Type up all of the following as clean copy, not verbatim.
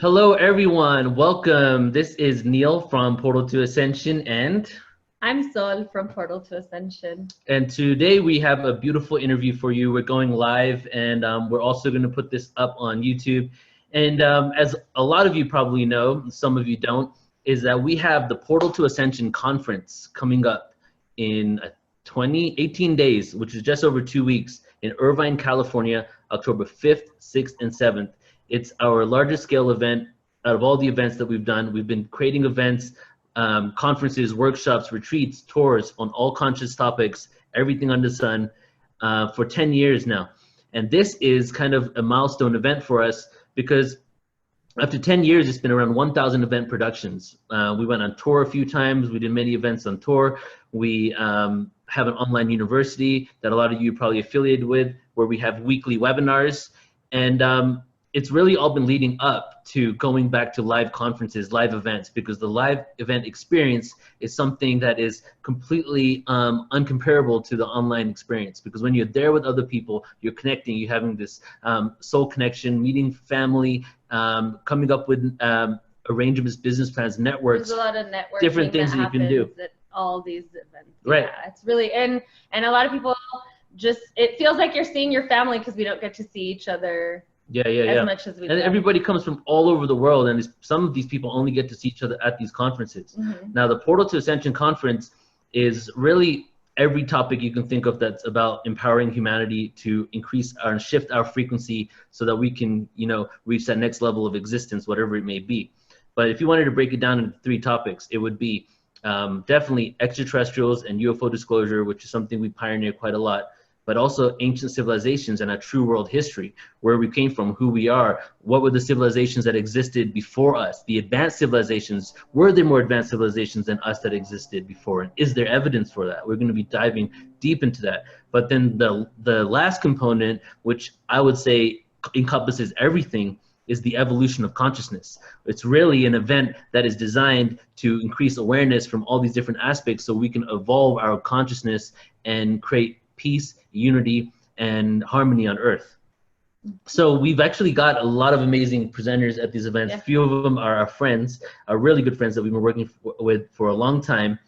Hello, everyone. Welcome. This is Neil from Portal to Ascension, and I'm Sol from Portal to Ascension. today we have a beautiful interview for you. We're going live, and we're also going to put this up on YouTube. And as a lot of you probably know, some of you don't, is that we have the Portal to Ascension conference coming up in 18 days, which is just over 2 weeks, in Irvine, California, October 5th, 6th, and 7th. It's our largest scale event out of all the events that we've done. We've been creating events, conferences, workshops, retreats, tours on all conscious topics, everything under the sun, for 10 years now. And this is kind of a milestone event for us because after 10 years, it's been around 1,000 event productions. We went on tour a few times. We did many events on tour. We have an online university that a lot of you are probably affiliated with, where we have weekly webinars. And it's really all been leading up to going back to live conferences, live events, because the live event experience is something that is completely uncomparable to the online experience. Because when you're there with other people, you're connecting, you're having this soul connection, meeting family, coming up with arrangements, business plans, networks. There's a lot of networking, different things that you can do at all these events. Right. Yeah, it's really, and a lot of people just, it feels like you're seeing your family because we don't get to see each other. As much as we and everybody comes from all over the world, and some of these people only get to see each other at these conferences. Mm-hmm. Now, the Portal to Ascension conference is really every topic you can think of that's about empowering humanity to increase and shift our frequency so that we can, reach that next level of existence, whatever it may be. But if you wanted to break it down into 3 topics, it would be definitely extraterrestrials and UFO disclosure, which is something we pioneer quite a lot, but also ancient civilizations and our true world history, where we came from, who we are, what were the civilizations that existed before us, the advanced civilizations, were there more advanced civilizations than us that existed before, and is there evidence for that? We're going to be diving deep into that. But then the last component, which I would say encompasses everything, is the evolution of consciousness. It's really an event that is designed to increase awareness from all these different aspects so we can evolve our consciousness and create peace, unity, and harmony on Earth. So we've actually got a lot of amazing presenters at these events. A few of them are our friends, our really good friends that we've been working with for a long time.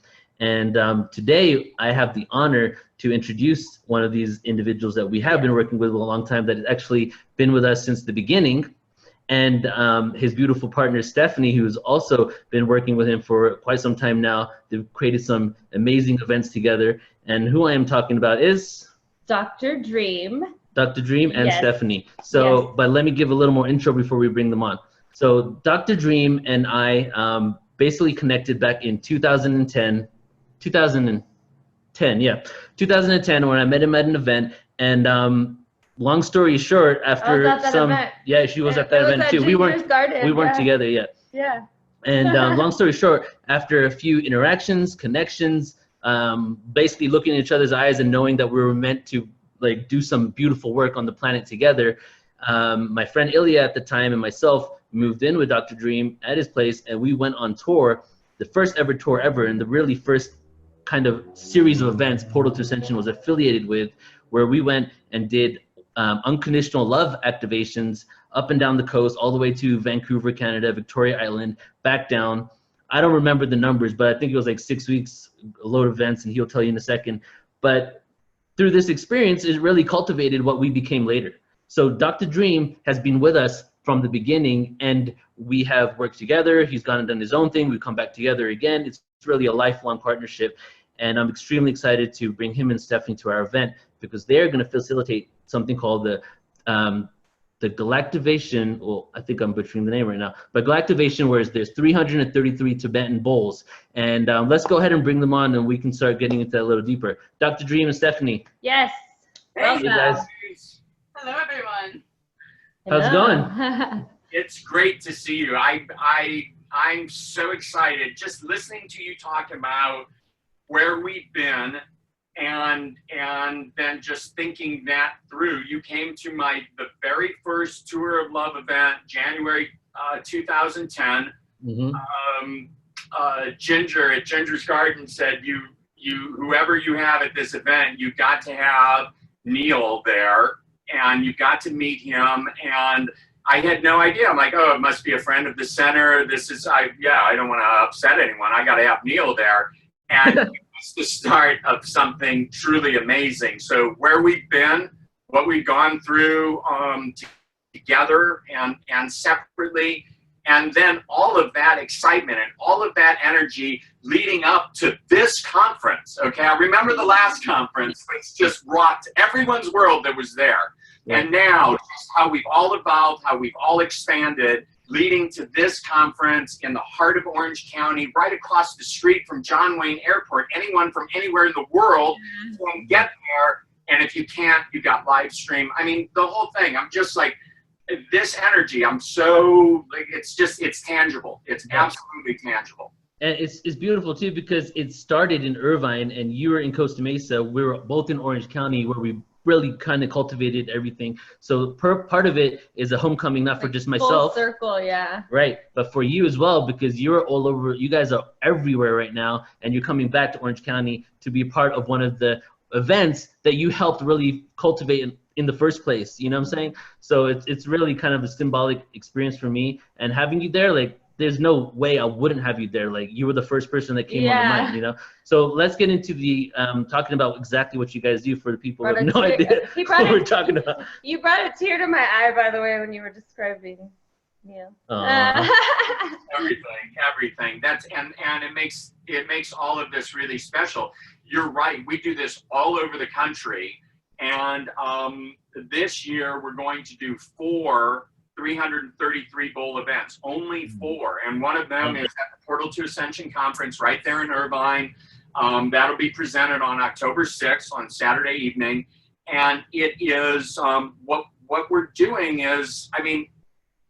And today I have the honor to introduce one of these individuals that we have been working with for a long time, that has actually been with us since the beginning. And his beautiful partner, Stephanie, who's also been working with him for quite some time now. They've created some amazing events together. And who I am talking about is? Dr. Dream. Dr. Dream and Stephanie. So, but let me give a little more intro before we bring them on. So Dr. Dream and I basically connected back in 2010 when I met him at an event. And long story short, after event. She was at that event too. We weren't together yet. Yeah. And long story short, after a few interactions, connections, basically looking in each other's eyes and knowing that we were meant to do some beautiful work on the planet together, my friend Ilya at the time and myself moved in with Dr. Dream at his place, and we went on tour, the first ever tour ever, and the really first kind of series of events Portal to Ascension was affiliated with, where we went and did unconditional love activations up and down the coast, all the way to Vancouver, Canada, Victoria Island, back down. I don't remember the numbers, but I think it was like 6 weeks, a load of events, and he'll tell you in a second. But through this experience, it really cultivated what we became later. So Dr. Dream has been with us from the beginning, and we have worked together. He's gone and done his own thing. We've come back together again. It's really a lifelong partnership. And I'm extremely excited to bring him and Stephanie to our event, because they're going to facilitate something called the Galactivation. Well, I think I'm butchering the name right now, but Galactivation, where there's 333 Tibetan bowls. And let's go ahead and bring them on, and we can start getting into that a little deeper. Dr. Dream and Stephanie. Yes. Hey, guys. Hello, everyone. How's it going? It's great to see you. I'm so excited just listening to you talk about where we've been, and then just thinking that through. You came to the very first Tour of Love event, January 2010. Mm-hmm. Ginger at Ginger's Garden said, whoever you have at this event, you got to have Neil there, and you got to meet him. And I had no idea. I'm like, oh, it must be a friend of the center. This is, I don't want to upset anyone. I got to have Neil there. And it's the start of something truly amazing. So where we've been, what we've gone through together and separately, and then all of that excitement and all of that energy leading up to this conference. Okay, I remember the last conference, which just rocked everyone's world that was there. Yeah. And now, just how we've all evolved, how we've all expanded, leading to this conference in the heart of Orange County, right across the street from John Wayne Airport. Anyone from anywhere in the world can get there. And if you can't, you got live stream. I mean, the whole thing. I'm just like, this energy, I'm so, like, it's tangible. It's absolutely tangible. And it's beautiful too, because it started in Irvine and you were in Costa Mesa. We were both in Orange County, where we really kind of cultivated everything. So part of it is a homecoming, not for just myself. Full circle, yeah. Right, but for you as well, because you're all over, you guys are everywhere right now, and you're coming back to Orange County to be part of one of the events that you helped really cultivate in the first place, you know what I'm saying? So it's really kind of a symbolic experience for me, and having you there, like, there's no way I wouldn't have you there. Like, you were the first person that came on the mind, you know? So let's get into the talking about exactly what you guys do for the people who have no idea what we're talking about. You brought a tear to my eye, by the way, when you were describing Neil. Everything. That's and it makes all of this really special. You're right. We do this all over the country, and this year we're going to do 4 333 bowl events, only 4. And one of them is at the Portal to Ascension conference right there in Irvine. That'll be presented on October 6th on Saturday evening. And it is, what we're doing is, I mean,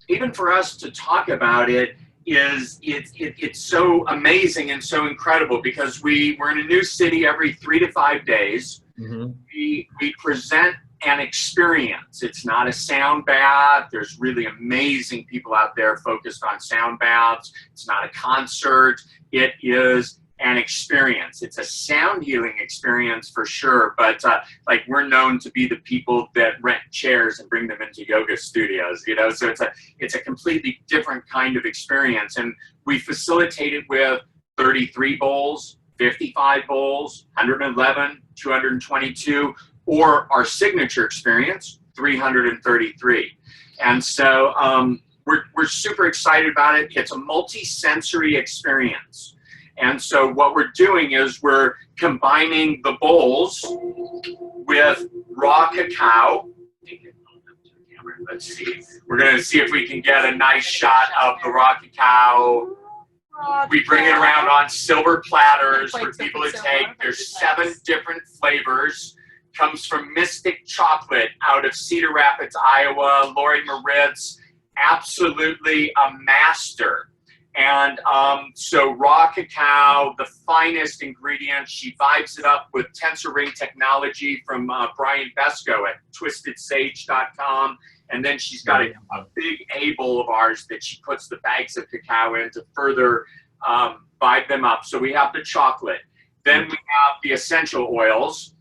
even for us to talk about it, it's so amazing and so incredible, because we're in a new city every 3 to 5 days. Mm-hmm. We present an experience. It's not a sound bath. There's really amazing people out there focused on sound baths. It's not a concert. It is an experience. It's a sound healing experience for sure, but like, we're known to be the people that rent chairs and bring them into yoga studios, you know, so it's a completely different kind of experience. And we facilitate it with 33 bowls, 55 bowls, 111, 222, or our signature experience, 333. And so we're super excited about it. It's a multi-sensory experience. And so what we're doing is we're combining the bowls with raw cacao. Let's see. We're going to see if we can get a nice shot of the raw cacao. We bring it around on silver platters for people to take. There's 7 different flavors. Comes from Mystic Chocolate out of Cedar Rapids, Iowa. Lori Moritz, absolutely a master. And so raw cacao, the finest ingredients. She vibes it up with tensor ring technology from Brian Besco at twistedsage.com. And then she's got a big A bowl of ours that she puts the bags of cacao in to further vibe them up. So we have the chocolate. Then we have the essential oils.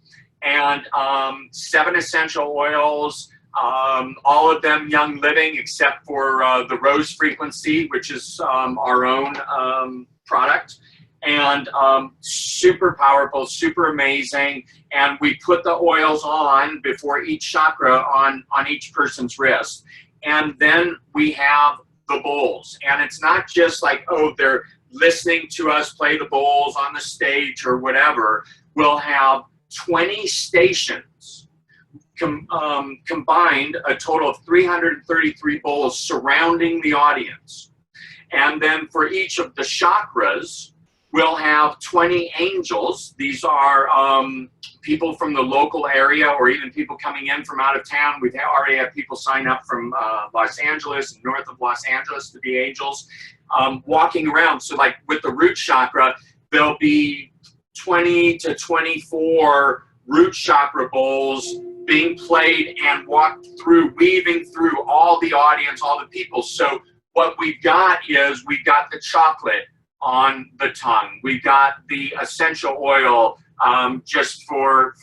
And 7 essential oils, all of them Young Living, except for the Rose Frequency, which is our own product. And super powerful, super amazing. And we put the oils on before each chakra on each person's wrist. And then we have the bowls. And it's not just like, oh, they're listening to us play the bowls on the stage or whatever. We'll have 20 stations combined, a total of 333 bowls surrounding the audience. And then for each of the chakras, we'll have 20 angels. These are people from the local area, or even people coming in from out of town. We've already had people sign up from Los Angeles and north of Los Angeles to be angels, walking around. So like with the root chakra, there'll be 20 to 24 root chakra bowls being played and walked through, weaving through all the audience, all the people. So what we've got is we've got the chocolate on the tongue. We've got the essential oil just for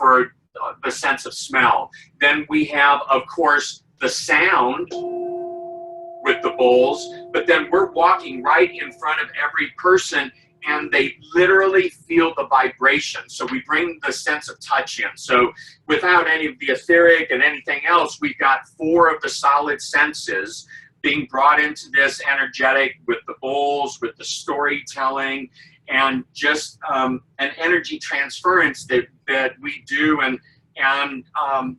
the sense of smell. Then we have, of course, the sound with the bowls, but then we're walking right in front of every person and they literally feel the vibration. So we bring the sense of touch in. So without any of the etheric and anything else, we've got 4 of the solid senses being brought into this energetic with the bowls, with the storytelling, and just an energy transference that we do. And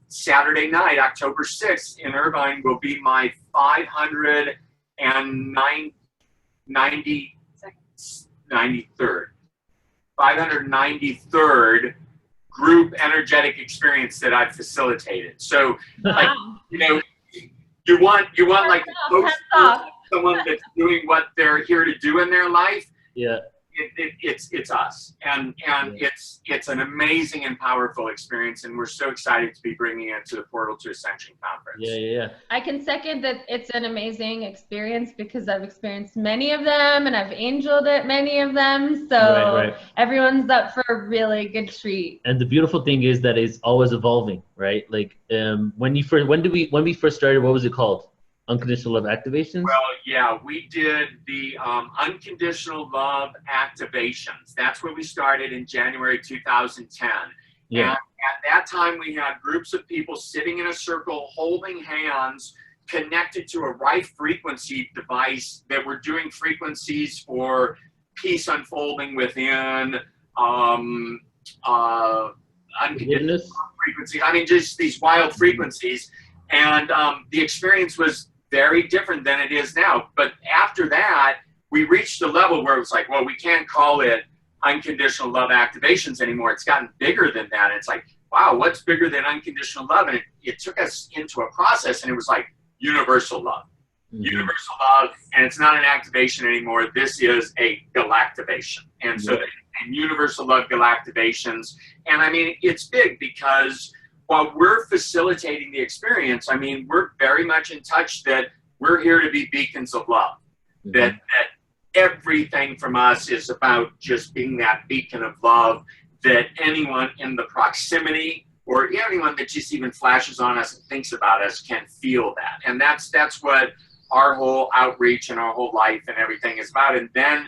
Saturday night, October 6th in Irvine will be my 593rd group energetic experience that I've facilitated. So, like, you know, you want like someone that's doing what they're here to do in their life. Yeah. It's us, and it's an amazing and powerful experience, and we're so excited to be bringing it to the Portal to Ascension conference. Yeah. I can second that it's an amazing experience because I've experienced many of them, and I've angeled at many of them. So everyone's up for a really good treat. And the beautiful thing is that it's always evolving, right? Like when we first started, what was it called? Unconditional love activations? Well, yeah, we did the unconditional love activations. That's where we started in January 2010. Yeah. And at that time, we had groups of people sitting in a circle, holding hands, connected to a right frequency device that were doing frequencies for peace unfolding within, unconditional frequency. I mean, just these wild frequencies. And the experience was very different than it is now. But after that, we reached a level where it was like, well, we can't call it unconditional love activations anymore. It's gotten bigger than that. It's like, wow, what's bigger than unconditional love? And it took us into a process, and it was like universal love. Mm-hmm. Universal love, and it's not an activation anymore. This is a galactivation. And so, and universal love galactivations. And I mean, it's big because while we're facilitating the experience, I mean, we're very much in touch that we're here to be beacons of love. Mm-hmm. That everything from us is about just being that beacon of love, that anyone in the proximity or anyone that just even flashes on us and thinks about us can feel that. And that's what our whole outreach and our whole life and everything is about. And then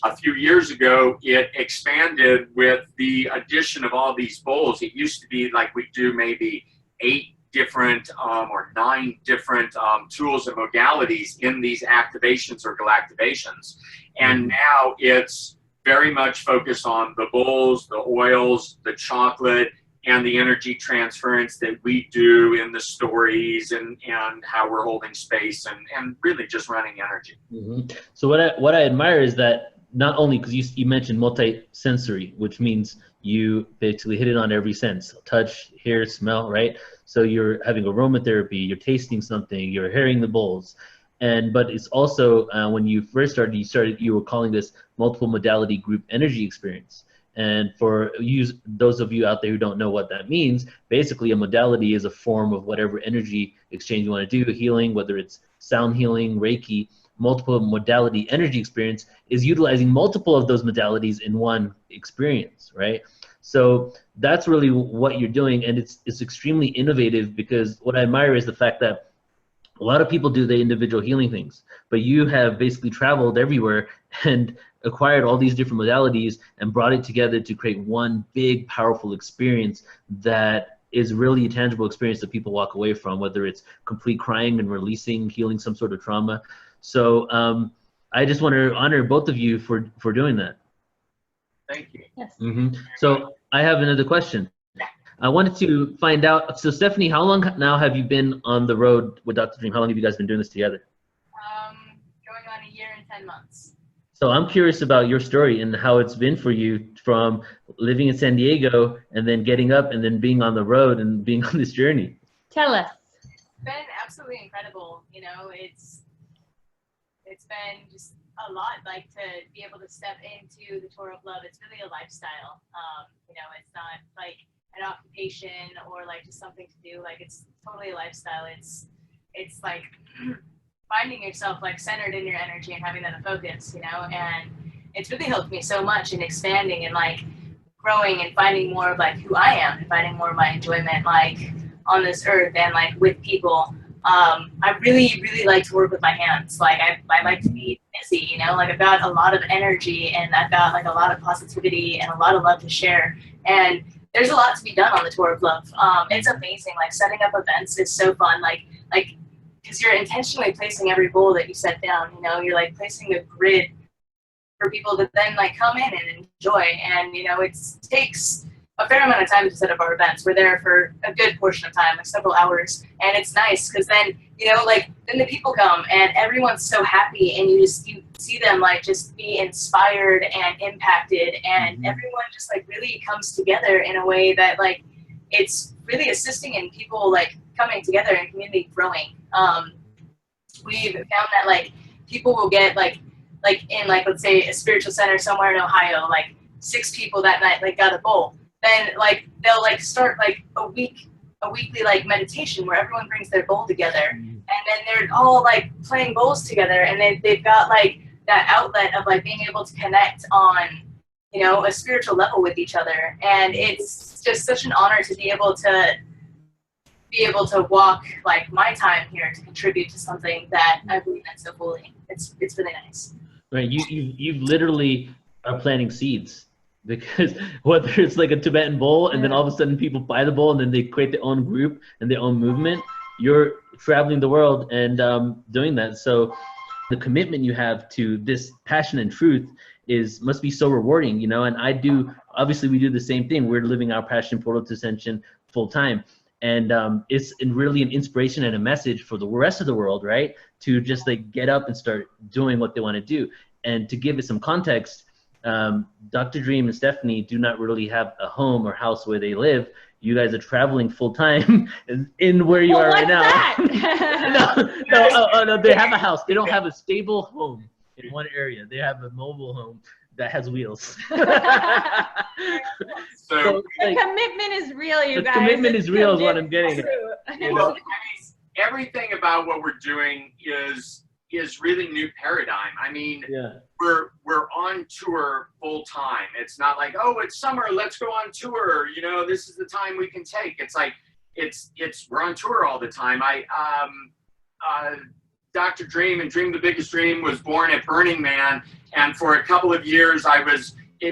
a few years ago, it expanded with the addition of all these bowls. It used to be like we do maybe 8 different or 9 different tools and modalities in these activations or galactivations. And now it's very much focused on the bowls, the oils, the chocolate, and the energy transference that we do in the stories and how we're holding space and really just running energy. Mm-hmm. So what I admire is that not only, because you mentioned multi-sensory, which means you basically hit it on every sense: touch, hear, smell, right? So you're having aromatherapy, you're tasting something, you're hearing the bowls. But it's also, when you first started, you were calling this multiple modality group energy experience. And for those of you out there who don't know what that means, basically a modality is a form of whatever energy exchange you want to do, healing, whether it's sound healing, Reiki. Multiple modality energy experience is utilizing multiple of those modalities in one experience, right? So that's really what you're doing, and it's extremely innovative, because what I admire is the fact that a lot of people do the individual healing things, but you have basically traveled everywhere and acquired all these different modalities and brought it together to create one big, powerful experience that is really a tangible experience that people walk away from, whether it's complete crying and releasing, healing some sort of trauma. So I just want to honor both of you for doing that. Thank you. Yes. Mm-hmm. So I have another question. I wanted to find out, so Stephanie, how long now have you been on the road with Dr. Dream? How long have you guys been doing this together? Going on 1 year and 10 months. So I'm curious about your story and how it's been for you from living in San Diego and then getting up and then being on the road and being on this journey. Tell us. It's been absolutely incredible. You know, it's been just a lot, like, to be able to step into the tour of love. It's really a lifestyle. You know, it's not like an occupation or like just something to do. Like, it's totally a lifestyle. It's like finding yourself like centered in your energy and having that a focus, you know, and it's really helped me so much in expanding and like growing and finding more of like who I am and finding more of my enjoyment like on this earth and like with people. I really, really like to work with my hands. Like I like to be busy, you know, like I've got a lot of energy and I've got like a lot of positivity and a lot of love to share. And there's a lot to be done on the Tour of Love. It's amazing. Like setting up events is so fun. Like, because you're intentionally placing every goal that you set down, you know, you're like placing a grid for people to then like come in and enjoy. And, you know, it takes a fair amount of time to set up our events. We're there for a good portion of time, like several hours. And it's nice because then, you know, like then the people come and everyone's so happy and you see them like just be inspired and impacted and everyone just like really comes together in a way that like it's really assisting in people like coming together and community growing. We've found that like people will get like in like let's say a spiritual center somewhere in Ohio, like 6 people that night like got a bowl. Then like they'll like start like a weekly like meditation where everyone brings their bowl together and then they're all like playing bowls together and they've got like that outlet of like being able to connect on, you know, a spiritual level with each other. And it's just such an honor to be able to walk like my time here to contribute to something that I believe in so fully. It's really nice. Right, you literally are planting seeds, because whether it's like a Tibetan bowl and then all of a sudden people buy the bowl and then they create their own group and their own movement, you're traveling the world and doing that. So the commitment you have to this passion and truth must be so rewarding, you know. And obviously we do the same thing. We're living our passion portal to Ascension full time. And it's really an inspiration and a message for the rest of the world, right? To just like get up and start doing what they want to do. And to give it some context, Dr. Dream and Stephanie do not really have a home or house where they live. You guys are traveling full time in where you are right now. No, they have a house. They don't have a stable home in one area. They have a mobile home that has wheels. So the commitment is real, you guys. The commitment is real is what I'm getting at. You know, everything about what we're doing is really new paradigm. I mean, we're on tour full time. It's not like, oh, it's summer, let's go on tour. You know, this is the time we can take. It's like we're on tour all the time. Dr. Dream and Dream the Biggest Dream was born at Burning Man, and for a couple of years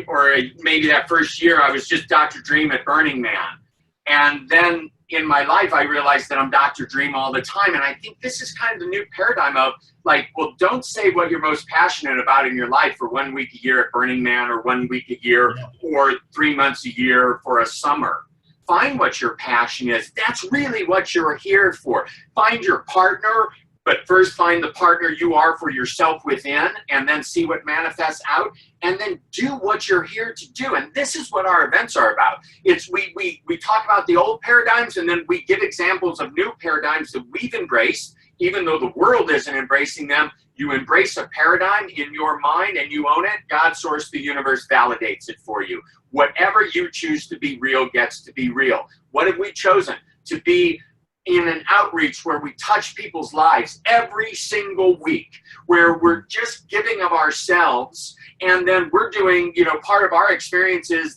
or maybe that first year I was just Dr. Dream at Burning Man. And then in my life, I realized that I'm Dr. Dream all the time. And I think this is kind of the new paradigm of like, well, don't say what you're most passionate about in your life for 1 week a year at Burning Man or 1 week a year or 3 months a year for a summer. Find what your passion is. That's really what you're here for. Find your partner, but first find the partner you are for yourself within and then see what manifests out and then do what you're here to do. And this is what our events are about. It's we talk about the old paradigms and then we give examples of new paradigms that we've embraced, even though the world isn't embracing them. You embrace a paradigm in your mind and you own it. God, source, the universe validates it for you. Whatever you choose to be real gets to be real. What have we chosen? To be in an outreach where we touch people's lives every single week, where we're just giving of ourselves, and then we're doing, you know, part of our experience is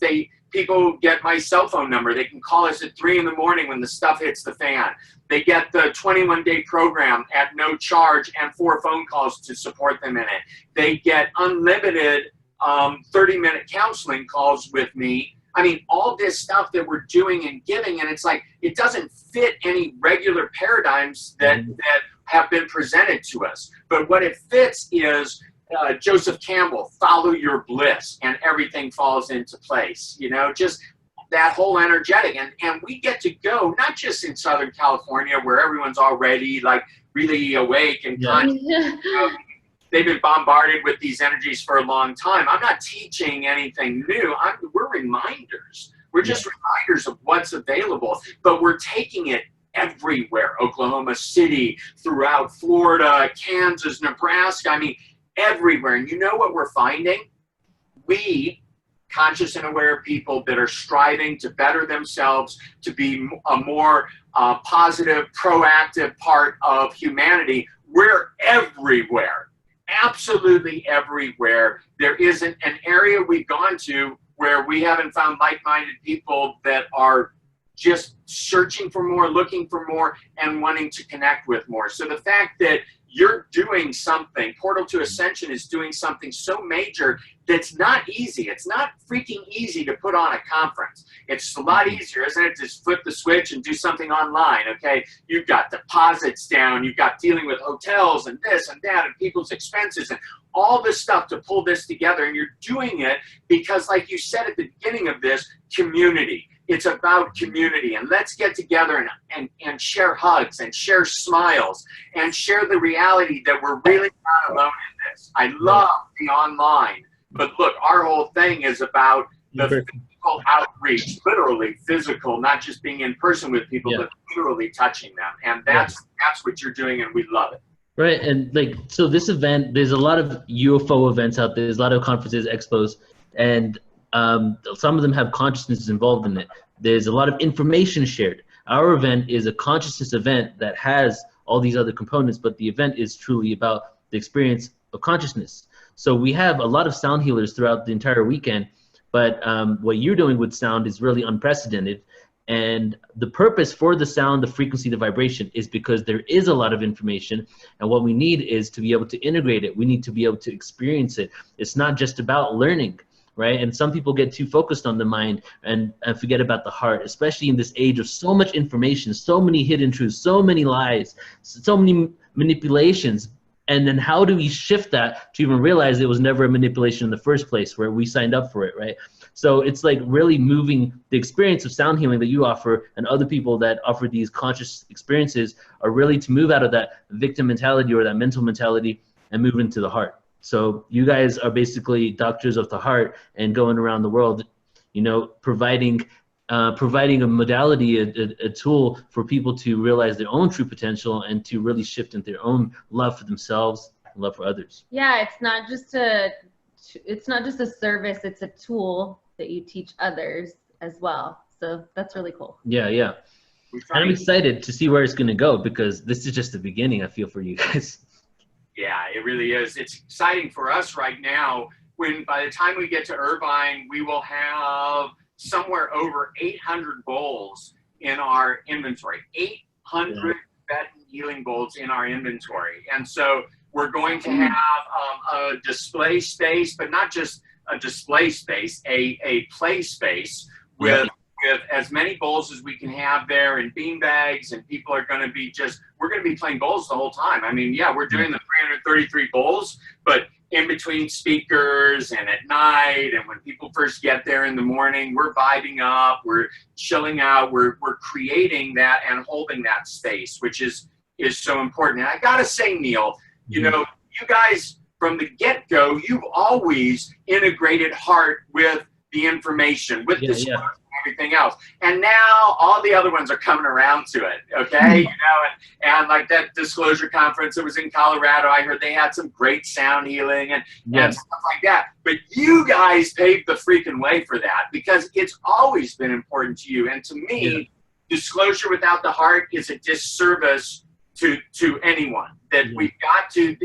people get my cell phone number. They can call us at 3 in the morning when the stuff hits the fan. They get the 21-day program at no charge and 4 phone calls to support them in it. They get unlimited 30-minute counseling calls with me. I mean, all this stuff that we're doing and giving, and it's like, it doesn't fit any regular paradigms that have been presented to us. But what it fits is Joseph Campbell, follow your bliss, and everything falls into place. You know, just that whole energetic. And we get to go, not just in Southern California, where everyone's already like really awake and conscious. You know, they've been bombarded with these energies for a long time. I'm not teaching anything new. We're reminders. We're just reminders of what's available, but we're taking it everywhere. Oklahoma City, throughout Florida, Kansas, Nebraska, I mean, everywhere. And you know what we're finding? We, conscious and aware people that are striving to better themselves, to be a more positive, proactive part of humanity, we're everywhere. Absolutely everywhere. There isn't an area we've gone to where we haven't found like-minded people that are just searching for more, looking for more, and wanting to connect with more. So the fact that you're doing something, Portal to Ascension is doing something so major that's not easy. It's not freaking easy to put on a conference. It's a lot easier, isn't it? Just flip the switch and do something online, okay? You've got deposits down, you've got dealing with hotels and this and that and people's expenses and all this stuff to pull this together. And you're doing it because, like you said at the beginning of this, community. It's about community, and let's get together and share hugs and share smiles and share the reality that we're really not alone in this. I love the online, but look, our whole thing is about the physical outreach, literally physical, not just being in person with people, but literally touching them. And that's what you're doing, and we love it. Right, and like, so this event, there's a lot of UFO events out there. There's a lot of conferences, expos, and some of them have consciousness involved in it. There's a lot of information shared. Our event is a consciousness event that has all these other components, but the event is truly about the experience of consciousness. So we have a lot of sound healers throughout the entire weekend, but what you're doing with sound is really unprecedented. And the purpose for the sound, the frequency, the vibration is because there is a lot of information, and what we need is to be able to integrate it. We need to be able to experience it. It's not just about learning. Right? And some people get too focused on the mind and forget about the heart, especially in this age of so much information, so many hidden truths, so many lies, so many manipulations. And then how do we shift that to even realize it was never a manipulation in the first place, where we signed up for it, right? So it's like really moving the experience of sound healing that you offer, and other people that offer these conscious experiences are really to move out of that victim mentality or that mental mentality and move into the heart. So you guys are basically doctors of the heart and going around the world, you know, providing a modality, a tool for people to realize their own true potential and to really shift into their own love for themselves and love for others. Yeah, it's not just a service, it's a tool that you teach others as well. So that's really cool. Yeah, yeah. And I'm excited to see where it's going to go, because this is just the beginning, I feel, for you guys. Yeah, it really is. It's exciting for us right now. When by the time we get to Irvine, we will have somewhere over 800 bowls in our inventory. 800 Tibetan healing bowls in our inventory. And so we're going to have a display space, but not just a display space, a play space with as many bowls as we can have there, and bean bags, and people are going to be we're going to be playing bowls the whole time. I mean, yeah, we're doing the 333 bowls, but in between speakers and at night, and when people first get there in the morning, we're vibing up, we're chilling out, we're creating that and holding that space, which is so important. And I got to say, Neil, you know, you guys from the get-go, you've always integrated heart with the information, with the everything else, and now all the other ones are coming around to it, okay? You know, and like that disclosure conference that was in Colorado, I heard they had some great sound healing and stuff like that. But you guys paved the freaking way for that, because it's always been important to you. And to me, disclosure without the heart is a disservice to anyone. That we've got to,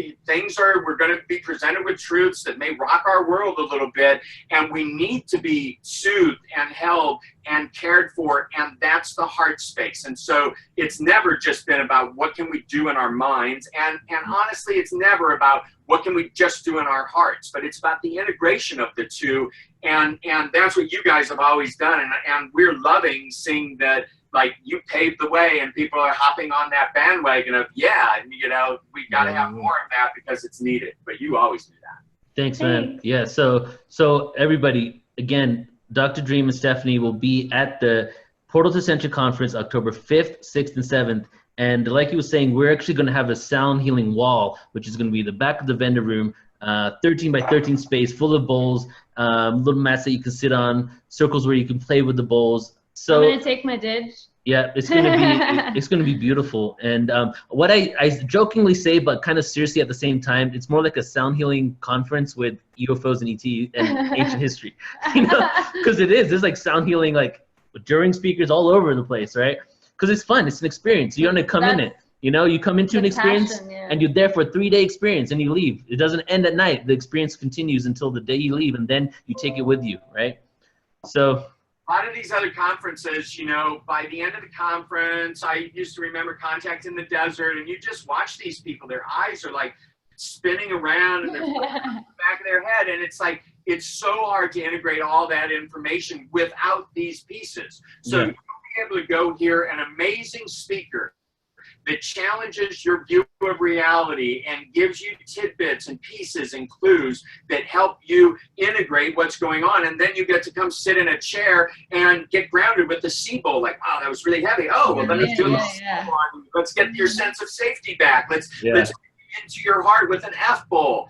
we're going to be presented with truths that may rock our world a little bit, and we need to be soothed and held and cared for, and that's the heart space. And so it's never just been about what can we do in our minds, and honestly, it's never about what can we just do in our hearts, but it's about the integration of the two, and that's what you guys have always done, and we're loving seeing that. Like, you paved the way, and people are hopping on that bandwagon of, you know, we got to have more of that because it's needed. But you always do that. Thanks, man. Yeah, so everybody, again, Dr. Dream and Stephanie will be at the Portal to Ascension Conference October 5th, 6th, and 7th. And like he was saying, we're actually going to have a sound healing wall, which is going to be the back of the vendor room, 13 by 13 space, full of bowls, little mats that you can sit on, circles where you can play with the bowls. So I'm gonna take my dig. Yeah, it's gonna be beautiful. And what I jokingly say, but kind of seriously at the same time, it's more like a sound healing conference with UFOs and ET and ancient history, you know, because it is. There's like sound healing, like during speakers all over the place, right? Because it's fun. It's an experience. You don't come in it. You know, you come into an experience and you're there for a 3-day experience and you leave. It doesn't end at night. The experience continues until the day you leave, and then you take it with you, right? So. A lot of these other conferences, you know, by the end of the conference, I used to remember Contact in the Desert, and you just watch these people, their eyes are like spinning around and they're in the back of their head. And it's like, it's so hard to integrate all that information without these pieces. So you'll be able to go hear an amazing speaker that challenges your view of reality and gives you tidbits and pieces and clues that help you integrate what's going on. And then you get to come sit in a chair and get grounded with the C bowl. Like, wow, that was really heavy. Oh, well, let's do this. Let's get your sense of safety back. Let's into your heart with an F bowl.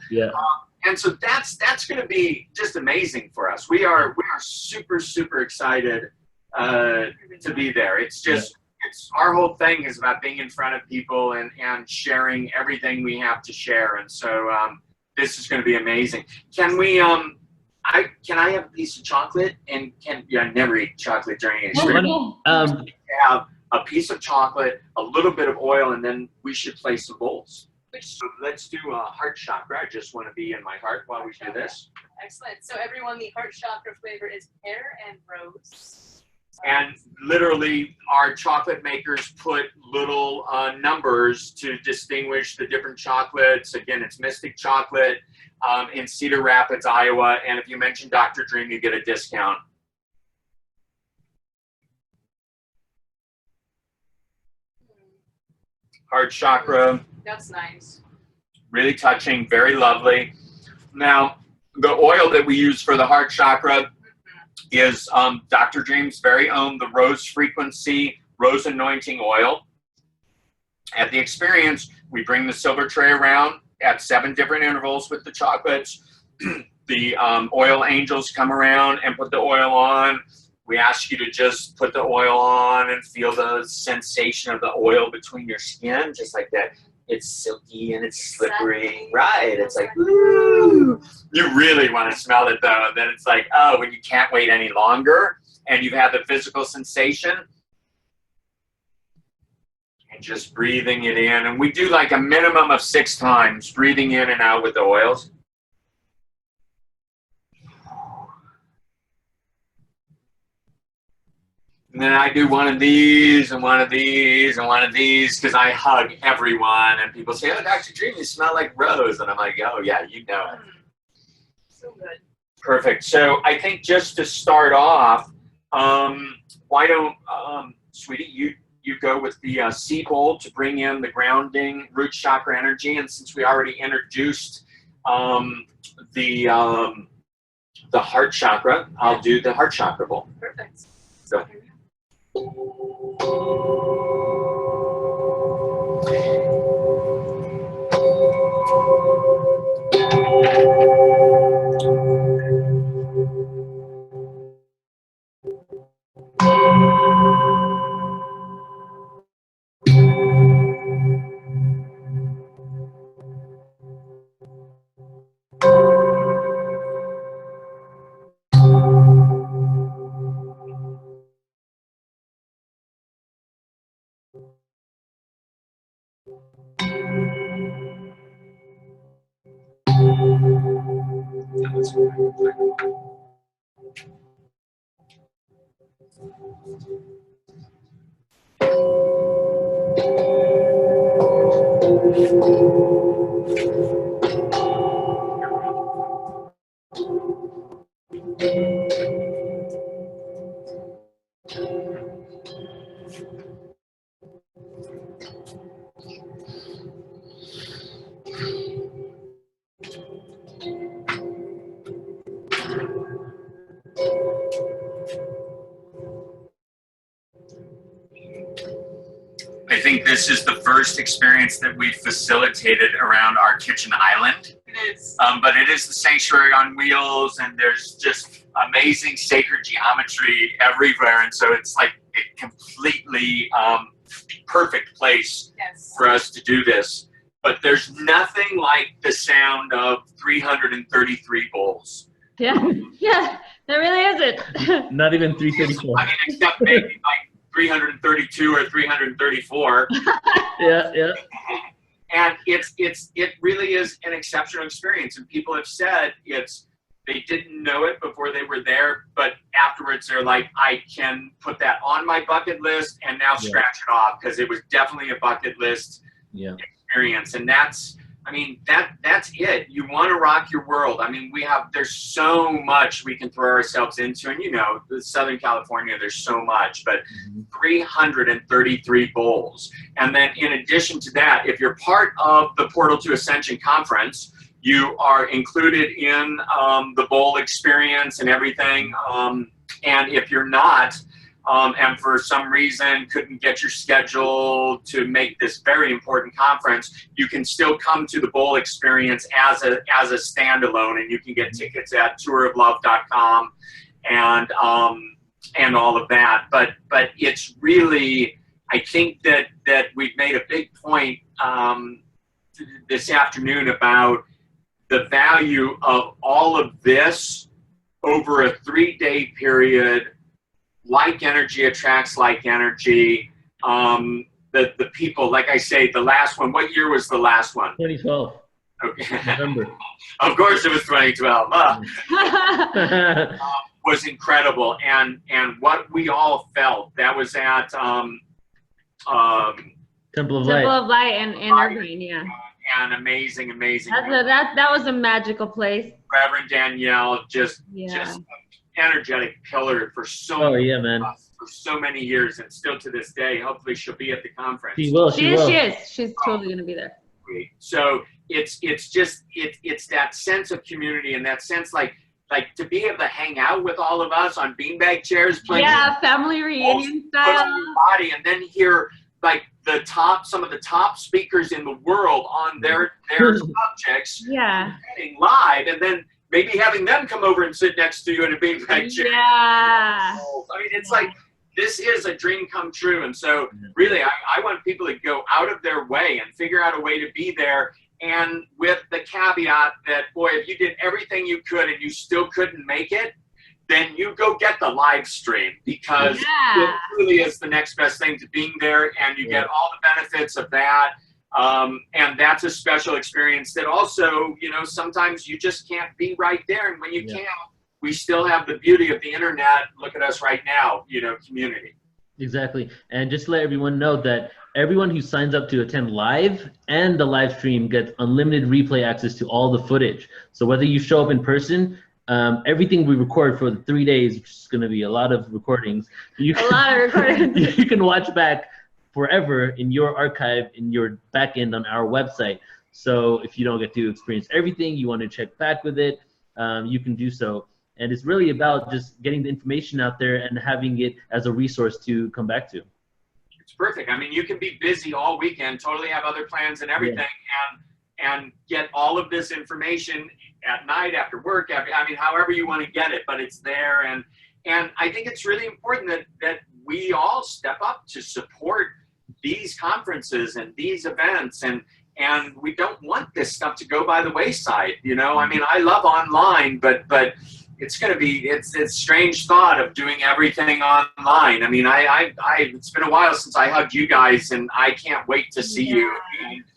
And so that's going to be just amazing for us. We are super, super excited to be there. It's just, it's our whole thing is about being in front of people and sharing everything we have to share. And so this is going to be amazing. Can we, can I have a piece of chocolate? And I never eat chocolate during it. Have a piece of chocolate, a little bit of oil, and then we should play some bowls. So let's do a heart chakra. I just want to be in my heart while we do this. Excellent. So everyone, the heart chakra flavor is pear and rose. And literally, our chocolate makers put little numbers to distinguish the different chocolates. Again, it's Mystic Chocolate in Cedar Rapids, Iowa. And if you mention Dr. Dream, you get a discount. Heart chakra. That's nice. Really touching, very lovely. Now, the oil that we use for the heart chakra is Dr. Dream's very own, the Rose Frequency Rose Anointing Oil. At the experience, we bring the silver tray around at 7 different intervals with the chocolates. The oil angels come around and put the oil on. We ask you to just put the oil on and feel the sensation of the oil between your skin, just like that. It's silky and it's slippery. Exactly. Right. It's like, woo. You really want to smell it though. Then it's like, oh, when you can't wait any longer and you've had the physical sensation. And just breathing it in. And we do like a minimum of 6 times, breathing in and out with the oils. And then I do one of these and one of these and one of these because I hug everyone. And people say, oh, Dr. Dream, you smell like rose. And I'm like, oh, yeah, you know it. So good. Perfect. So I think just to start off, why don't, sweetie, you go with the C bowl to bring in the grounding root chakra energy. And since we already introduced the heart chakra, I'll do the heart chakra bowl. Perfect. So. I think this is the first experience that we've facilitated around our kitchen island. It is. But it is the sanctuary on wheels, and there's just amazing sacred geometry everywhere. And so it's like a completely perfect place for us to do this. But there's nothing like the sound of 333 bowls. Yeah, there really isn't. Not even 334. I mean, except maybe like 332 or 334. Yeah. And it really is an exceptional experience. And people have said it's They didn't know it before they were there, but afterwards they're like, I can put that on my bucket list and now scratch it off, because it was definitely a bucket list experience. And that's, I mean, that's it. You want to rock your world. I mean, there's so much we can throw ourselves into, and you know, the Southern California, there's so much, but 333 bowls. And then in addition to that, if you're part of the Portal to Ascension conference, you are included in the bowl experience and everything. And if you're not, and for some reason couldn't get your schedule to make this very important conference, you can still come to the bowl experience as a standalone, and you can get tickets at touroflove.com and all of that. But it's really, I think that we've made a big point this afternoon about the value of all of this over a 3-day period. Like energy attracts like energy. The people, like I say, the last one, what year was the last one? 2012. Okay. November. Of course it was 2012. Was incredible. And what we all felt, that was at Temple of Light in Irvine, yeah. And amazing. That was a magical place. Reverend Danielle, just energetic pillar for so many years, and still to this day. Hopefully she'll be at the conference. She will. She is. She's totally gonna be there. So it's that sense of community, and that sense like to be able to hang out with all of us on beanbag chairs, playing family reunion style, body, and then hear like some of the top speakers in the world on their subjects live, and then maybe having them come over and sit next to you in a beanbag chair. Yeah. I mean, it's like, this is a dream come true. And so really, I want people to go out of their way and figure out a way to be there. And with the caveat that, boy, if you did everything you could and you still couldn't make it, then you go get the live stream, because it really is the next best thing to being there, and you get all the benefits of that. And that's a special experience that also, you know, sometimes you just can't be right there. And when you can't, we still have the beauty of the internet. Look at us right now, you know, community. Exactly. And just to let everyone know that everyone who signs up to attend live and the live stream gets unlimited replay access to all the footage. So whether you show up in person, everything we record for the 3 days, which is going to be a lot of recordings, you can watch back forever in your archive, in your back end on our website. So if you don't get to experience everything, you want to check back with it, you can do so. And it's really about just getting the information out there and having it as a resource to come back to. It's perfect. I mean, you can be busy all weekend, totally have other plans and everything, and get all of this information at night, after work, I mean, however you want to get it, but it's there. And I think it's really important that we all step up to support these conferences and these events, and we don't want this stuff to go by the wayside. You know, I mean, I love online, but it's going to be, it's a strange thought of doing everything online. I mean, it's been a while since I hugged you guys, and I can't wait to see you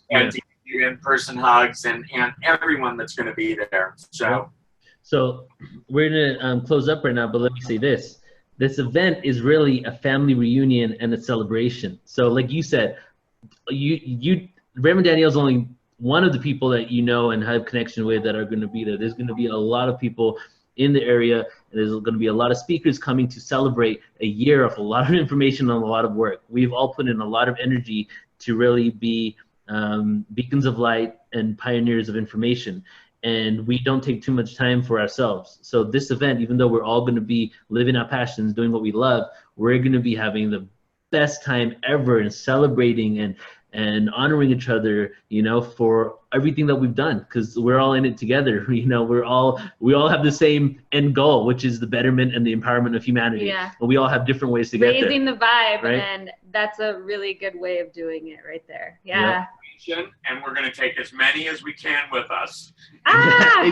and to give you in-person hugs and everyone that's going to be there. So we're going to close up right now, but let me say this. This event is really a family reunion and a celebration. So like you said, Reverend Danielle's only one of the people that you know and have connection with that are going to be there. There's going to be a lot of people in the area, and there's going to be a lot of speakers coming to celebrate a year of a lot of information and a lot of work. We've all put in a lot of energy to really be beacons of light and pioneers of information. And we don't take too much time for ourselves. So this event, even though we're all going to be living our passions, doing what we love, we're going to be having the best time ever and celebrating and honoring each other, you know, for everything that we've done, because we're all in it together. You know, we all have the same end goal, which is the betterment and the empowerment of humanity. Yeah. And we all have different ways to get there. Raising the vibe, right? And that's a really good way of doing it right there. Yeah. And we're going to take as many as we can with us. Exactly.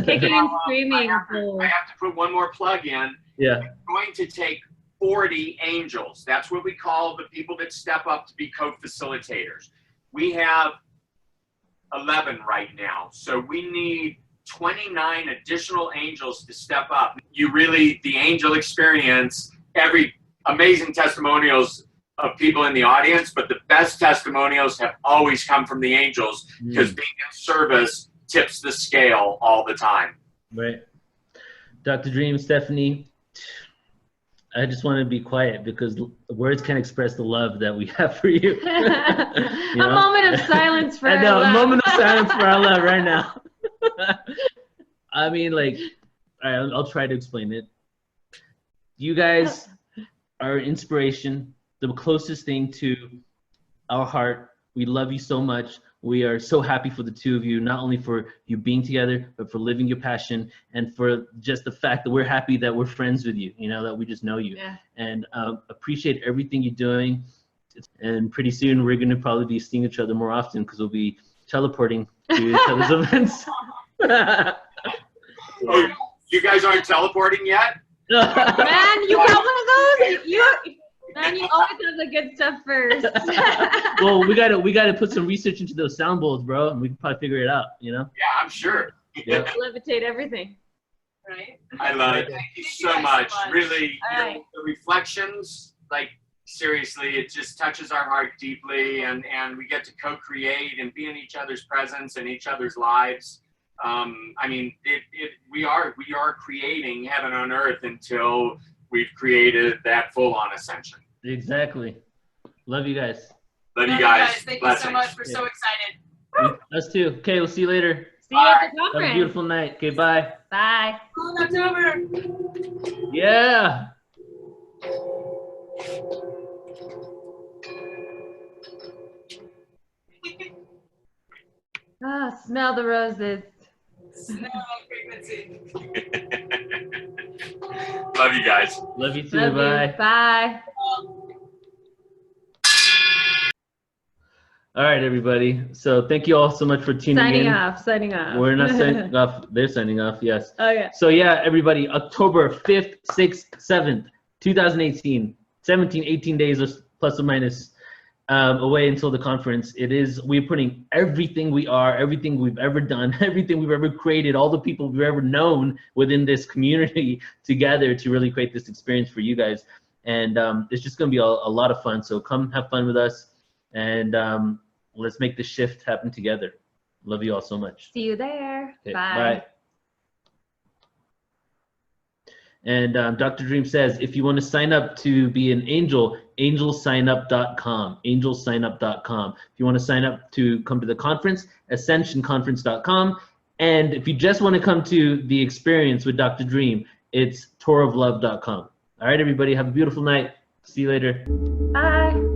Kicking and screaming. I have to put one more plug in. Yeah. We're going to take 40 angels. That's what we call the people that step up to be co-facilitators. We have 11 right now. So we need 29 additional angels to step up. You really, the angel experience, every amazing testimonials of people in the audience, but the best testimonials have always come from the angels, because being in service tips the scale all the time. Right. Dr. Dream, Stephanie, I just want to be quiet because words can't express the love that we have for you. A moment of silence for our love. A moment of silence for our love right now. I mean, like, all right, I'll try to explain it. You guys are inspiration, the closest thing to our heart. We love you so much. We are so happy for the two of you, not only for you being together, but for living your passion, and for just the fact that we're happy that we're friends with you, you know, that we just know you. Yeah. And appreciate everything you're doing. And pretty soon we're going to probably be seeing each other more often because we'll be teleporting to each other's events. Oh, you guys aren't teleporting yet? Man, you got one of those? Man, you always have the good stuff first. Well, we gotta put some research into those sound bowls, bro, and we can probably figure it out, you know? Yeah, I'm sure. Yeah. Levitate everything. Right? I love it. Thank you so much. Really, right. the reflections, like, seriously, it just touches our heart deeply, and we get to co-create and be in each other's presence and each other's lives. I mean, we are creating heaven on earth until we've created that full-on ascension. Exactly. Love you guys. Love you guys. Thank Blessings. you so much. We're so excited. Us too. Okay, we'll see you later. See you at the Have a conference. beautiful night. Okay, bye. Bye. In October. Yeah. Ah, smell the roses. Smell frequency. Love you guys. Love you too. Love Bye. you. Bye. All right, everybody. So thank you all so much for tuning in. Signing off. We're not signing off. They're signing off. Yes. Okay. So yeah, everybody, October 5th, 6th, 7th, 2018, 17, 18 days plus or minus away until the conference. We're putting everything we are, everything we've ever done, everything we've ever created, all the people we've ever known within this community together to really create this experience for you guys. And it's just going to be a lot of fun. So come have fun with us, and let's make this shift happen together. Love you all so much. See you there. Okay, Bye. bye. And Dr. Dream says, if you want to sign up to be an angel, angelsignup.com, angelsignup.com. If you want to sign up to come to the conference, ascensionconference.com. And if you just want to come to the experience with Dr. Dream, it's touroflove.com. All right, everybody, have a beautiful night. See you later. Bye.